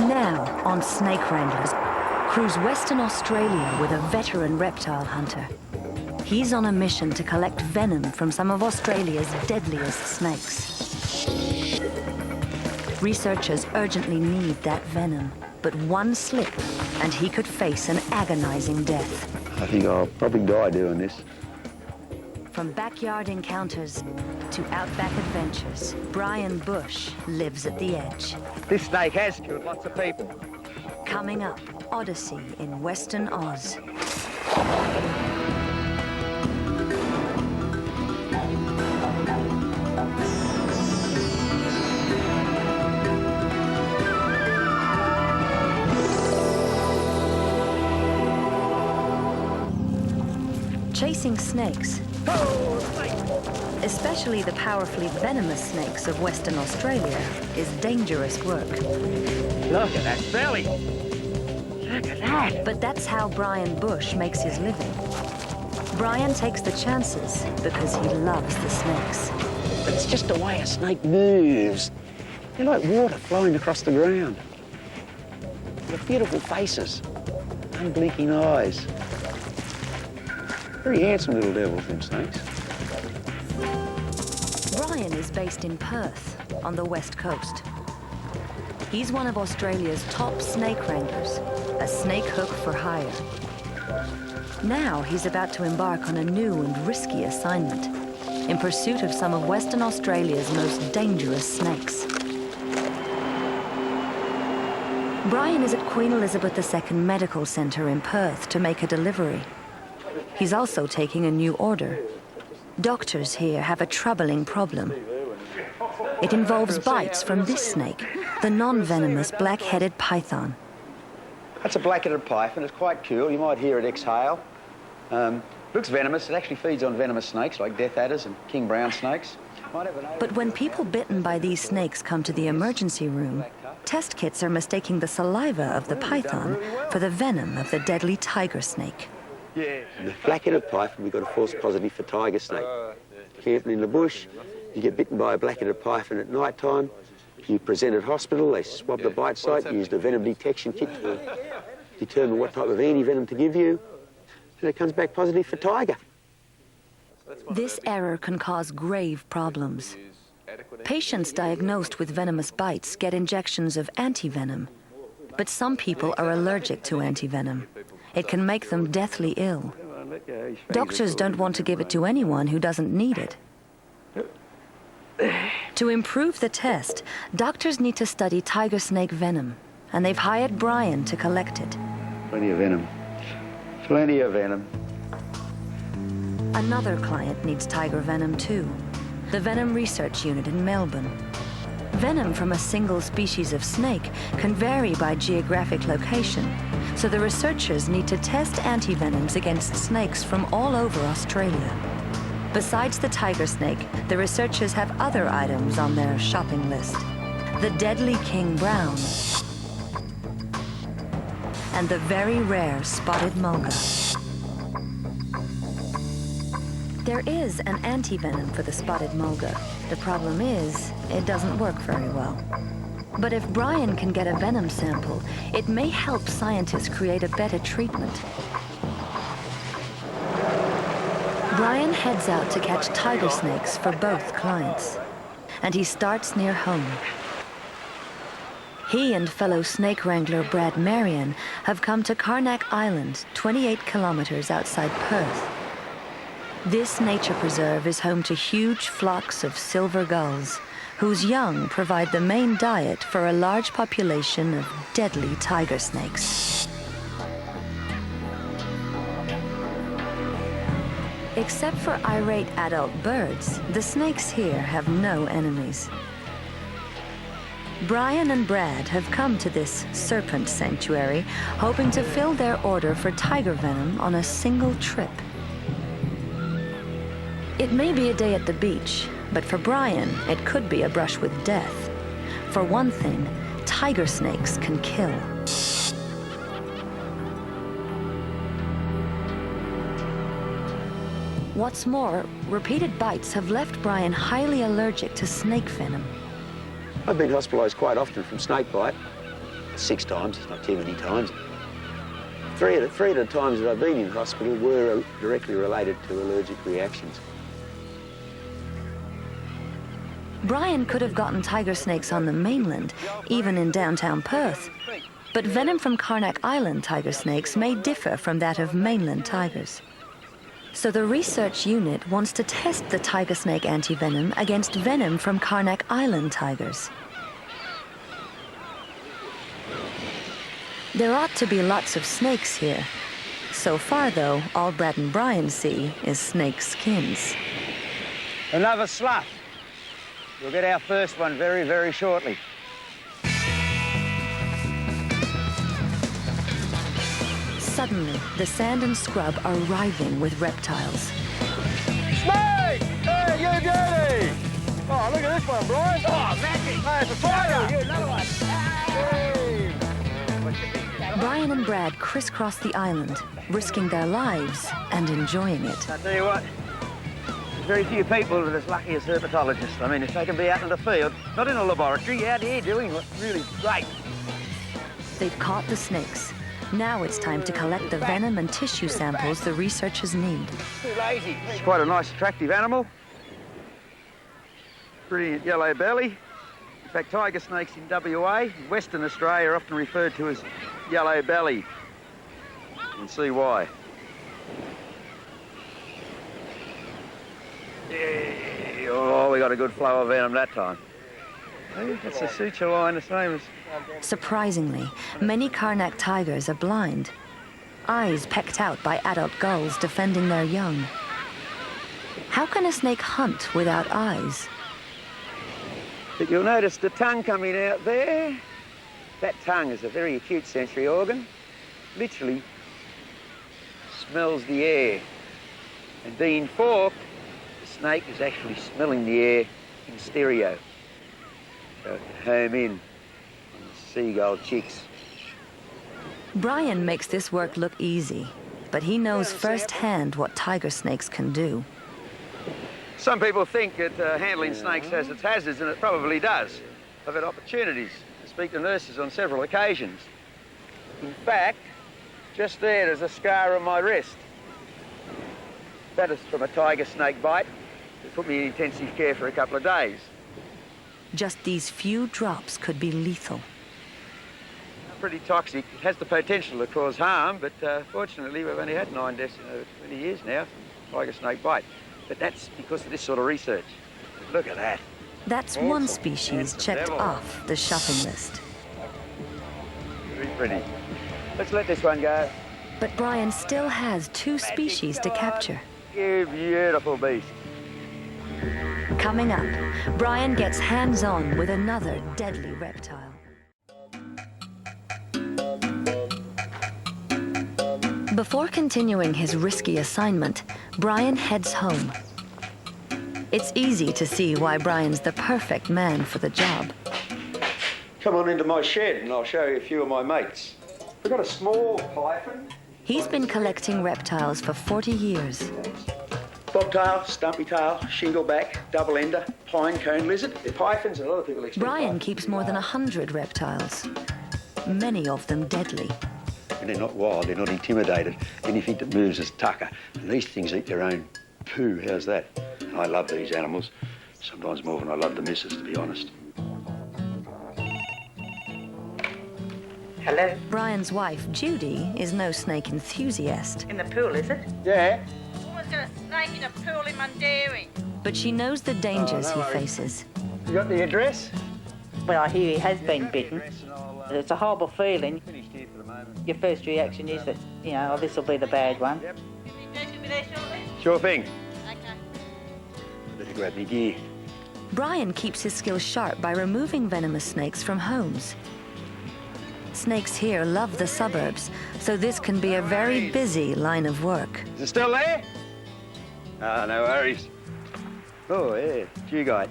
Now, on Snake Wranglers, cruise Western Australia with a veteran reptile hunter. He's on a mission to collect venom from some of Australia's deadliest snakes. Researchers urgently need that venom, but one slip and he could face an agonizing death. I think I'll probably die doing this. From backyard encounters to outback adventures, Brian Bush lives at the edge. This snake has killed lots of people. Coming up, Odyssey in Western Oz. Chasing snakes, especially the powerfully venomous snakes of Western Australia, is dangerous work. Look at that belly. Look at that. But that's how Brian Bush makes his living. Brian takes the chances because he loves the snakes. It's just the way a snake moves. They're like water flowing across the ground. They're beautiful faces, unblinking eyes. Very handsome little devils, them snakes. Brian is based in Perth, on the west coast. He's one of Australia's top snake wranglers, a snake hook for hire. Now he's about to embark on a new and risky assignment in pursuit of some of Western Australia's most dangerous snakes. Brian is at Queen Elizabeth II Medical Centre in Perth to make a delivery. He's also taking a new order. Doctors here have a troubling problem. It involves bites from this snake, the non-venomous black-headed python. That's a black-headed python. It's quite cool. You might hear it exhale. Looks venomous. It actually feeds on venomous snakes like death adders and king brown snakes. But when people bitten by these snakes come to the emergency room, test kits are mistaking the saliva of the python for the venom of the deadly tiger snake. The black-headed python, we've got a false positive for tiger snake. Camping in the bush, you get bitten by a black-headed python at night time, you present at hospital, they swab the bite site, use the venom detection kit to determine what type of anti-venom to give you, and it comes back positive for tiger. This error can cause grave problems. Patients diagnosed with venomous bites get injections of anti-venom, but some people are allergic to anti-venom. It can make them deathly ill. Doctors don't want to give it to anyone who doesn't need it. To improve the test, doctors need to study tiger snake venom, and they've hired Brian to collect it. Plenty of venom. Plenty of venom. Another client needs tiger venom too, the Venom Research Unit in Melbourne. Venom from a single species of snake can vary by geographic location, so the researchers need to test antivenoms against snakes from all over Australia. Besides the tiger snake, the researchers have other items on their shopping list. The deadly king brown and the very rare spotted mulga. There is an antivenom for the spotted mulga. The problem is, it doesn't work very well. But if Brian can get a venom sample, it may help scientists create a better treatment. Brian heads out to catch tiger snakes for both clients, and he starts near home. He and fellow snake wrangler Brad Marion have come to Carnac Island, 28 kilometers outside Perth. This nature preserve is home to huge flocks of silver gulls, whose young provide the main diet for a large population of deadly tiger snakes. Except for irate adult birds, the snakes here have no enemies. Brian and Brad have come to this serpent sanctuary, hoping to fill their order for tiger venom on a single trip. It may be a day at the beach, but for Brian, it could be a brush with death. For one thing, tiger snakes can kill. What's more, repeated bites have left Brian highly allergic to snake venom. I've been hospitalised quite often from snake bite. 6 times, it's not too many times. Three of the times that I've been in hospital were directly related to allergic reactions. Brian could have gotten tiger snakes on the mainland, even in downtown Perth. But venom from Carnac Island tiger snakes may differ from that of mainland tigers. So the research unit wants to test the tiger snake antivenom against venom from Carnac Island tigers. There ought to be lots of snakes here. So far, though, all Brad and Brian see is snake skins. Another slough. We'll get our first one very, very shortly. Suddenly, the sand and scrub are writhing with reptiles. Snake! Hey, you dirty! Oh, look at this one, Brian. Oh, magic! Hey, it's a tiger! Yeah, another one. Hey! Brian and Brad crisscross the island, risking their lives and enjoying it. I tell you what, there's very few people that are as lucky as herpetologists. I mean, if they can be out in the field, not in a laboratory, out here doing what's really great. They've caught the snakes. Now it's time to collect the venom and tissue samples the researchers need. Too lazy. It's quite a nice, attractive animal. Brilliant yellow belly. In fact, tiger snakes in WA, in Western Australia, are often referred to as yellow belly. You can see why. Yeah. Oh, we got a good flow of venom that time. Hey, that's a suture line, the same as... Surprisingly, many Carnac tigers are blind. Eyes pecked out by adult gulls defending their young. How can a snake hunt without eyes? But you'll notice the tongue coming out there. That tongue is a very acute sensory organ. Literally smells the air. And being forked, the snake is actually smelling the air in stereo. So it can home in on the seagull chicks. Brian makes this work look easy, but he knows firsthand what tiger snakes can do. Some people think that handling snakes has its hazards, and it probably does. I've had opportunities to speak to nurses on several occasions. In fact, just there's a scar on my wrist. That is from a tiger snake bite. It put me in intensive care for a couple of days. Just these few drops could be lethal. Pretty toxic. It has the potential to cause harm, but fortunately we've only had 9 deaths in over 20 years now from tiger snake bite. But that's because of this sort of research. Look at that. That's one species checked off the shopping list. Very pretty. Let's let this one go. But Brian still has 2 species to capture. You beautiful beast. Coming up, Brian gets hands-on with another deadly reptile. Before continuing his risky assignment, Brian heads home. It's easy to see why Brian's the perfect man for the job. Come on into my shed and I'll show you a few of my mates. We've got a small python. He's been collecting reptiles for 40 years. Bobtail, stumpy tail, shingleback, double ender, pine cone lizard. They're pythons and a lot of people expect Brian pythons keeps to be more than wild. 100 reptiles, many of them deadly. And they're not wild, they're not intimidated. Anything that moves is tucker. And these things eat their own poo, how's that? I love these animals, sometimes more than I love the missus, to be honest. Hello? Brian's wife, Judy, is no snake enthusiast, In the pool, is it? Yeah. Woman's got a snake in a pool in Mundaring. but she knows the dangers no he worries. faces. You got the address? Well, I hear he has been bitten. It's a horrible feeling. Finished here for the moment. Your first reaction is that, you know, oh, this will be the bad one. Yep. Sure thing. Better grab me gear. Brian keeps his skills sharp by removing venomous snakes from homes. Snakes here love the suburbs, so this can be a very busy line of work. Is it still there? Ah, no worries. Oh, yeah, Dugite.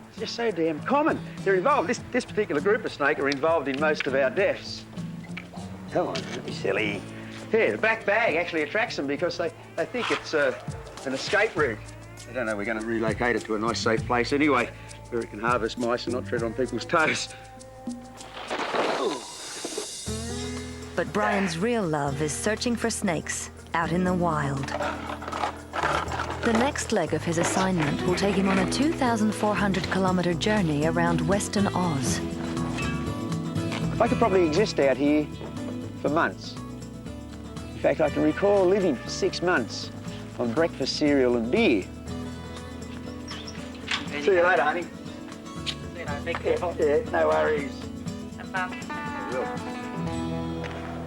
It's just so damn common. They're involved. This particular group of snake are involved in most of our deaths. Come on, don't be silly. Yeah, the black bag actually attracts them because they think it's an escape route. They don't know we're going to relocate it to a nice, safe place anyway, where it can harvest mice and not tread on people's toes. Ooh. But Brian's real love is searching for snakes out in the wild. The next leg of his assignment will take him on a 2,400-kilometer journey around Western Oz. I could probably exist out here for months. In fact, I can recall living for 6 months on breakfast cereal and beer. See you later, honey. Be careful. Yeah, no worries.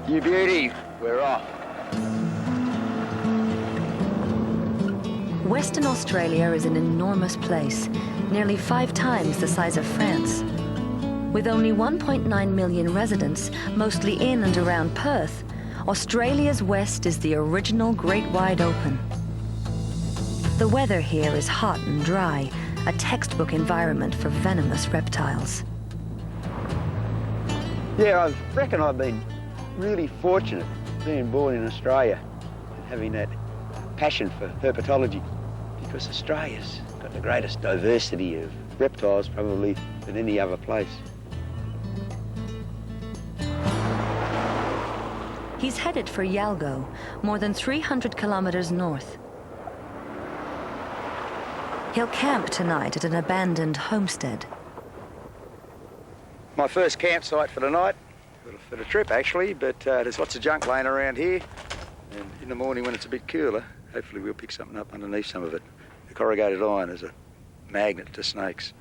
You beauty, we're off. Western Australia is an enormous place, nearly 5 times the size of France. With only 1.9 million residents, mostly in and around Perth, Australia's west is the original Great Wide Open. The weather here is hot and dry, a textbook environment for venomous reptiles. Yeah, I reckon I've been really fortunate being born in Australia and having that passion for herpetology, because Australia's got the greatest diversity of reptiles probably than any other place. He's headed for Yalgo, more than 300 kilometers north. He'll camp tonight at an abandoned homestead. My first campsite for the night, for the trip actually, but there's lots of junk laying around here. And in the morning when it's a bit cooler, hopefully we'll pick something up underneath some of it. The corrugated iron is a magnet to snakes.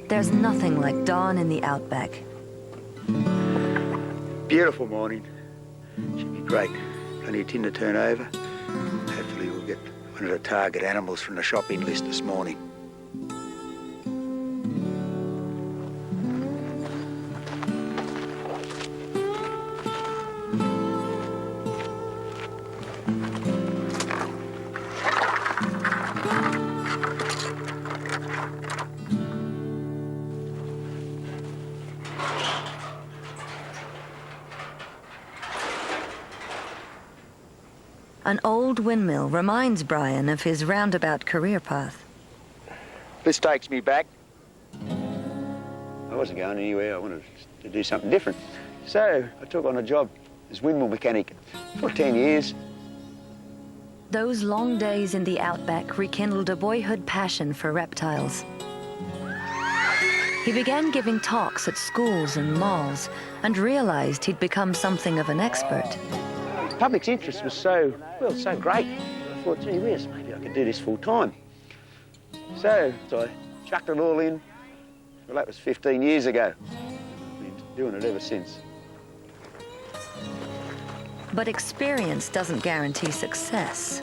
There's nothing like dawn in the Outback. Beautiful morning. Should be great. Plenty of tin to turn over. Hopefully we'll get one of the target animals from the shopping list this morning. An old windmill reminds Brian of his roundabout career path. This takes me back. I wasn't going anywhere. I wanted to do something different. So I took on a job as windmill mechanic for 10 years. Those long days in the Outback rekindled a boyhood passion for reptiles. He began giving talks at schools and malls and realized he'd become something of an expert. The public's interest was so great. I thought, gee whiz, maybe I could do this full time. So I chucked it all in. Well, that was 15 years ago. I've been doing it ever since. But experience doesn't guarantee success.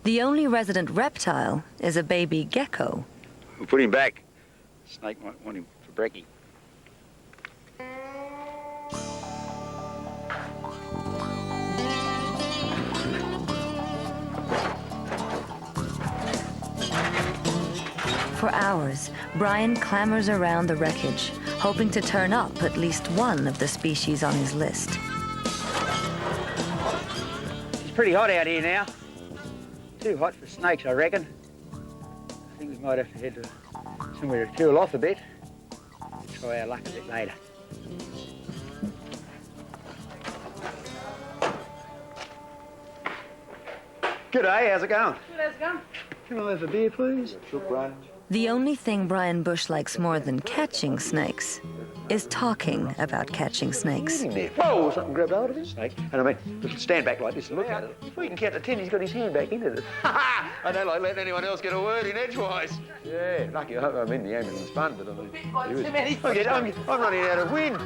The only resident reptile is a baby gecko. We'll put him back. Snake might want him for brekkie. For hours, Brian clambers around the wreckage, hoping to turn up at least one of the species on his list. It's pretty hot out here now. Too hot for snakes, I reckon. I think we might have to head to somewhere to cool off a bit. Try our luck a bit later. G'day, how's it going? How's it going? Can I have a beer, please? Sure, Brian. The only thing Brian Bush likes more than catching snakes is talking about catching snakes. Whoa, something grabbed hold of his snake. And I mean, just stand back like this and look at it. If we can count to 10, he's got his hand back into it. I don't like letting anyone else get a word in edgewise. Yeah, lucky I'm in the ambulance fund, but I mean, I'm running out of wind,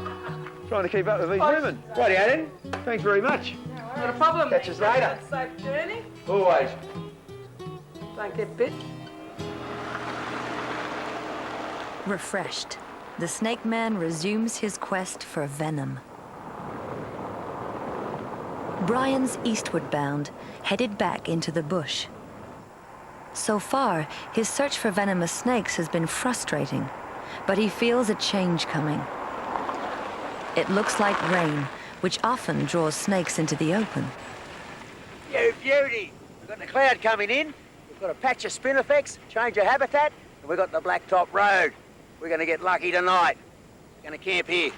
trying to keep up with these women. Righty, then. Thanks very much. Not a problem. Catch us later. Safe journey. Always. Don't get bit. Refreshed, the snake man resumes his quest for venom. Brian's eastward bound, headed back into the bush. So far, his search for venomous snakes has been frustrating, but he feels a change coming. It looks like rain, which often draws snakes into the open. You beauty! got the cloud coming in, we've got a patch of spinifex, change of habitat, and we've got the blacktop road. We're going to get lucky tonight. We're going to camp here.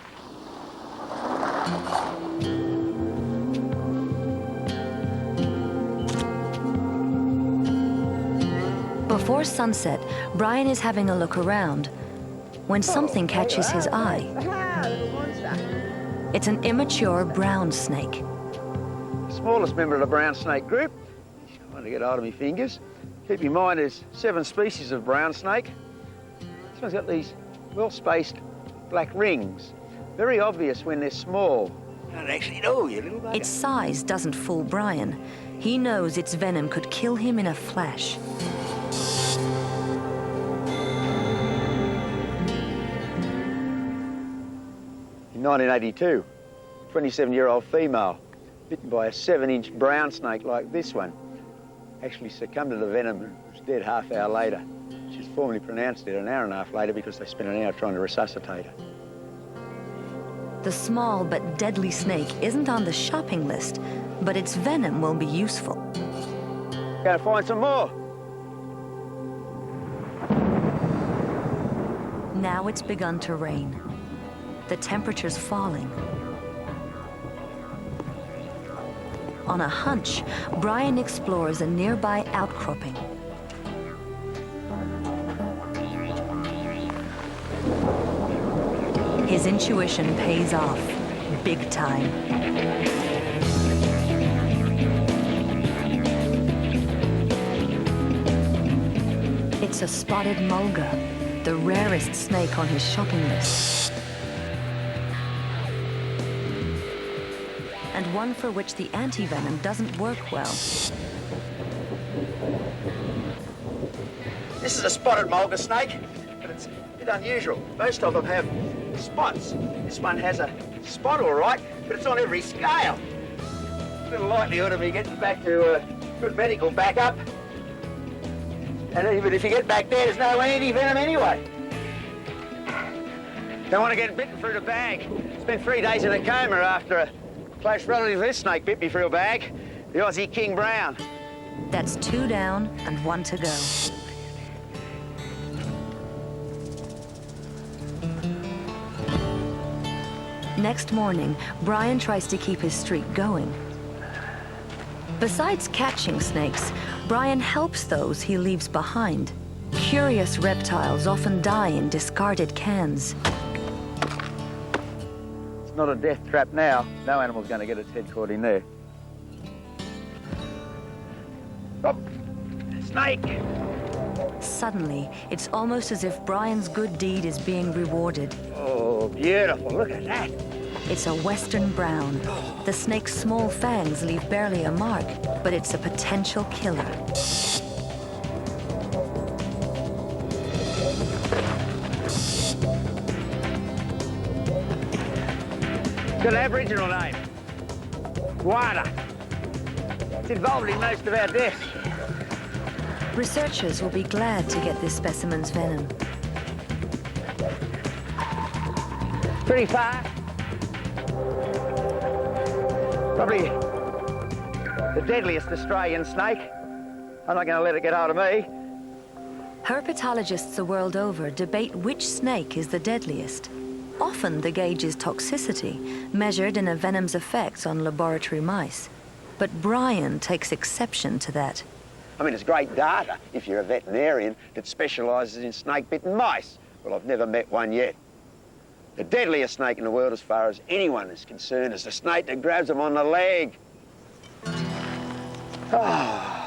Before sunset, Brian is having a look around when something catches his eye. It's an immature brown snake. Smallest member of the brown snake group. Trying to get hold of my fingers. Keep in mind there's 7 species of brown snake. This one's got these well-spaced black rings. Very obvious when they're small. Can't actually know, you little bugger. Its size doesn't fool Brian. He knows its venom could kill him in a flash. In 1982, a 27-year-old female bitten by a 7-inch brown snake like this one actually succumbed to the venom and was dead half-hour later. She's formally pronounced dead an hour and a half later because they spent an hour trying to resuscitate her. The small but deadly snake isn't on the shopping list, but its venom will be useful. Go find some more. Now it's begun to rain. The temperature's falling. On a hunch, Brian explores a nearby outcropping. His intuition pays off, big time. It's a spotted mulga, the rarest snake on his shopping list. And one for which the anti-venom doesn't work well. This is a spotted mulga snake, but it's a bit unusual. Most of them have spots. This one has a spot, all right, but it's on every scale. Little likelihood of me getting back to good medical backup. And even if you get back there, there's no anti-venom anyway. Don't want to get bitten through the bag. Spent 3 days in a coma after a close relative of this snake bit me through a bag, the Aussie King Brown. That's 2 down and 1 to go. Next morning, Brian tries to keep his streak going. Besides catching snakes, Brian helps those he leaves behind. Curious reptiles often die in discarded cans. It's not a death trap now. No animal's going to get its head caught in there. Oh, snake! Suddenly, it's almost as if Brian's good deed is being rewarded. Oh, beautiful. Look at that. It's a western brown. The snake's small fangs leave barely a mark, but it's a potential killer. Got an Aboriginal name. Wada. It's involved in most of our deaths. Researchers will be glad to get this specimen's venom. Pretty far. Probably the deadliest Australian snake. I'm not going to let it get hold of me. Herpetologists the world over debate which snake is the deadliest. Often the gauge is toxicity, measured in a venom's effects on laboratory mice. But Brian takes exception to that. I mean, it's great data if you're a veterinarian that specialises in snake-bitten mice. Well, I've never met one yet. The deadliest snake in the world, as far as anyone is concerned, is the snake that grabs them on the leg. Oh.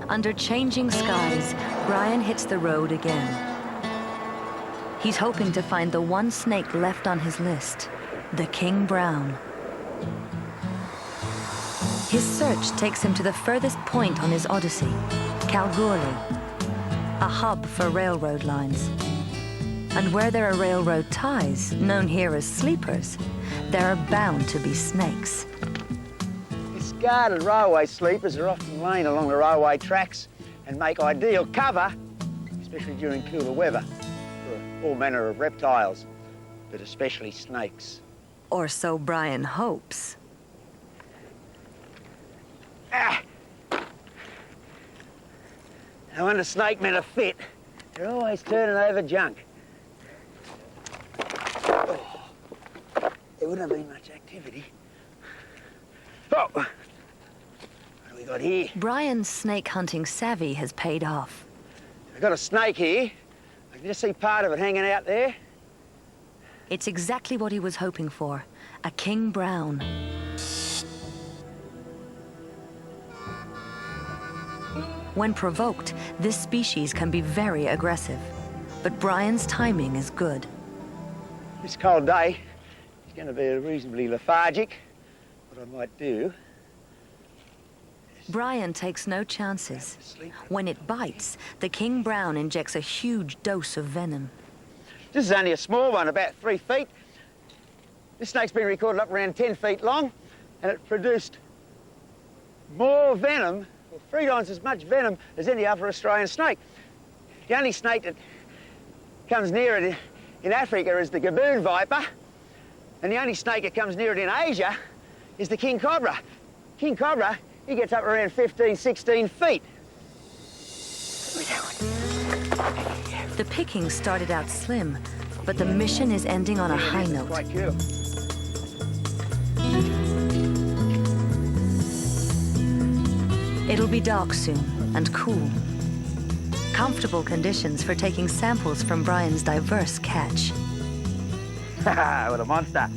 Under changing skies, Brian hits the road again. He's hoping to find the one snake left on his list, the King Brown. His search takes him to the furthest point on his Odyssey, Kalgoorlie, a hub for railroad lines. And where there are railroad ties, known here as sleepers, there are bound to be snakes. Discarded railway sleepers are often laying along the railway tracks and make ideal cover, especially during cooler weather, for all manner of reptiles, but especially snakes. Or so Brian hopes. Ah. Now, when the snake men are fit, they're always turning over junk. Oh. There wouldn't have been much activity. Oh! What do we got here? Brian's snake hunting savvy has paid off. We've got a snake here. I can just see part of it hanging out there. It's exactly what he was hoping for, a king brown. When provoked, this species can be very aggressive, but Brian's timing is good. This cold day, it's going to be reasonably lethargic. What I might do... Brian takes no chances. When it bites, the king brown injects a huge dose of venom. This is only a small one, about 3 feet. This snake's been recorded up around 10 feet long, and it produced more venom, or 3 times as much venom as any other Australian snake. The only snake that comes near it in Africa is the gaboon viper, and the only snake that comes near it in Asia is the king cobra. King cobra, he gets up around 15, 16 feet. The picking started out slim, but the mission is ending on a high note. Quite cool. It'll be dark soon and cool. Comfortable conditions for taking samples from Brian's diverse catch. What a monster.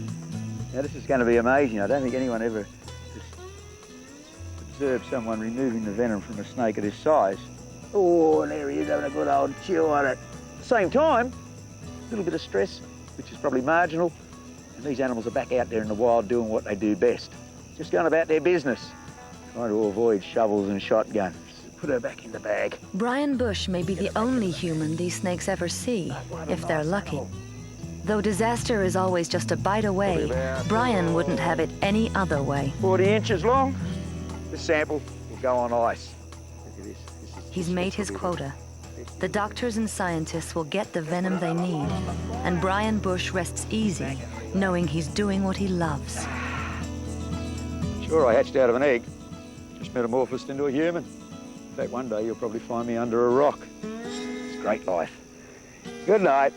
Now, this is going to be amazing. I don't think anyone ever has observed someone removing the venom from a snake at his size. Oh, and there he is having a good old chew on it. At the same time, a little bit of stress, which is probably marginal, and these animals are back out there in the wild doing what they do best. Just going about their business, trying to avoid shovels and shotguns. Put her back in the bag. Brian Bush may be the only human these snakes ever see, if they're lucky. Though disaster is always just a bite away, Brian wouldn't have it any other way. 40 inches long. This sample will go on ice. He's made his quota. The doctors and scientists will get the venom they need, and Brian Bush rests easy, knowing he's doing what he loves. Sure, I hatched out of an egg, just metamorphosed into a human. In fact, one day you'll probably find me under a rock. It's a great life. Good night.